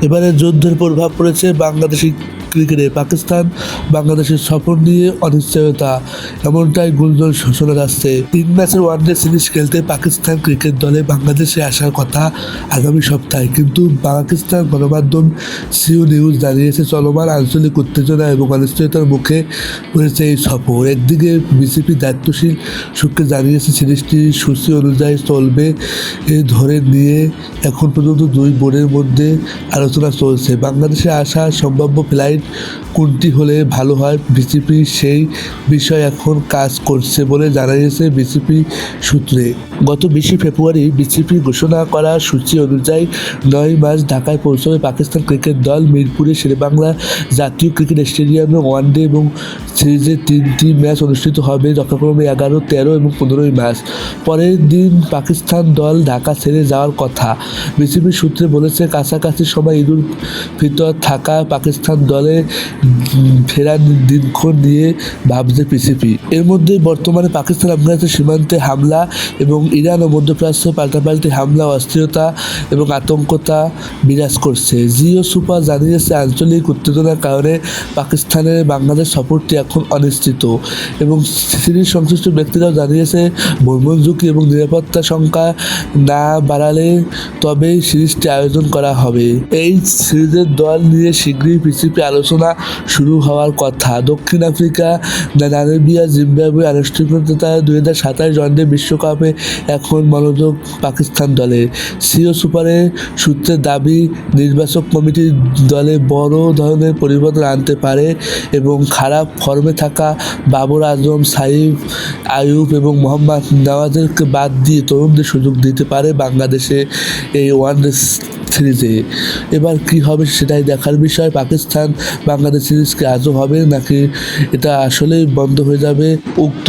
এবারে যুদ্ধের প্রভাব পড়েছে বাংলাদেশি ক্রিকেটে। পাকিস্তান বাংলাদেশের সফর নিয়ে অনিশ্চয়তা, এমনটাই গুঞ্জন শোনা যাচ্ছে। 3 ম্যাচের ওয়ানডে সিরিজ খেলতে পাকিস্তান ক্রিকেট দলে বাংলাদেশে আসার কথা আগামী সপ্তাহে, কিন্তু পাকিস্তান গণমাধ্যম সিও নিউজ জানিয়েছে চলমান আঞ্চলিক উত্তেজনা এবং অনিশ্চয়তার মুখে পড়েছে এই সফর। একদিকে বিসিবি দায়িত্বশীল সূত্রে জানিয়েছে সিরিজটি সূচি অনুযায়ী চলবে ধরে নিয়ে এখন পর্যন্ত 2 বোর্ডের মধ্যে আলোচনা চলছে। বাংলাদেশে আসা সম্ভাব্য ফ্লাইট কোনটি হলে ভালো হয়, বিসিবি সেই বিষয়ে এখন কাজ করছে বলে জানিয়েছে বিসিবি সূত্রে। গত 20 ফেব্রুয়ারি বিসিবি ঘোষণা করা সূচি অনুযায়ী 9 মার্চ ঢাকায় পৌঁছবে পাকিস্তান ক্রিকেট দল। মিরপুরে শেরেবাংলা জাতীয় ক্রিকেট স্টেডিয়ামে ওয়ানডে এবং সিরিজের 3টি ম্যাচ অনুষ্ঠিত হবে যথাক্রমে 11, 13 এবং 15 মার্চ। পরের দিন পাকিস্তান দল ঢাকা ছেড়ে যাওয়ার কথা। বিসিবি সূত্রে বলেছে কাছাকাছি সময় ঈদুল ফিতর থাকা পাকিস্তান দলে ফেরার দিনক্ষণ নিয়ে ভাবছে বিসিবি। এর মধ্যে বর্তমানে পাকিস্তান আফগানিস্তান সীমান্তে হামলা এবং ইরান ও মধ্যপ্রাচ্যে পাল্টাপাল্টি হামলা, অস্থিরতা এবং আতঙ্কতা বিরাজ করছে। জিও সুপার জানিয়েছে আঞ্চলিক উত্তেজনার কারণে পাকিস্তানের বাংলাদেশ সফরটি এখন অনিশ্চিত এবং সিরিজ সংশ্লিষ্ট ব্যক্তিরাও জানিয়েছে ভ্রমণ ঝুঁকি এবং নিরাপত্তা সংখ্যা না বাড়ালে তবেই সিরিজটি আয়োজন করা হবে। এই সিরিজের দল নিয়ে শীঘ্রই বিসিবি আলোচনা শুরু হওয়ার কথা। দক্ষিণ আফ্রিকা, নামিবিয়া, জিম্বাবুয়ে আনুষ্ঠানিকতা 2027 ওয়ানডে বিশ্বকাপে এখন মনোযোগ পাকিস্তান দলের। সিও সুপারের সূত্রের দাবি নির্বাচক কমিটি দলে বড় ধরনের পরিবর্তন আনতে পারে এবং খারাপ ফর্মে থাকা বাবর আজম, সাইফ, আইয়ুব এবং মোহাম্মদ নওয়াজকে বাদ দিয়ে তরুণদের সুযোগ দিতে পারে বাংলাদেশে এই ওয়ানডে সিরিজে। এবার কি হবে সেটাই দেখার বিষয়। পাকিস্তান বাংলাদেশ সিরিজ কি আজও হবে নাকি এটা আসলেই বন্ধ হয়ে যাবে উক্ত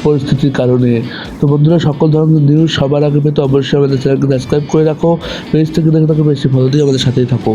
পরিস্থিতির কারণে। তো বন্ধুরা, সকল ধরনের নিউজ সবার আগে পেতে অবশ্যই আমাদের চ্যানেলকে সাবস্ক্রাইব করে রাখো। পেজ থেকে দেখে বেশি ফলো দিয়ে আমাদের সাথেই থাকো।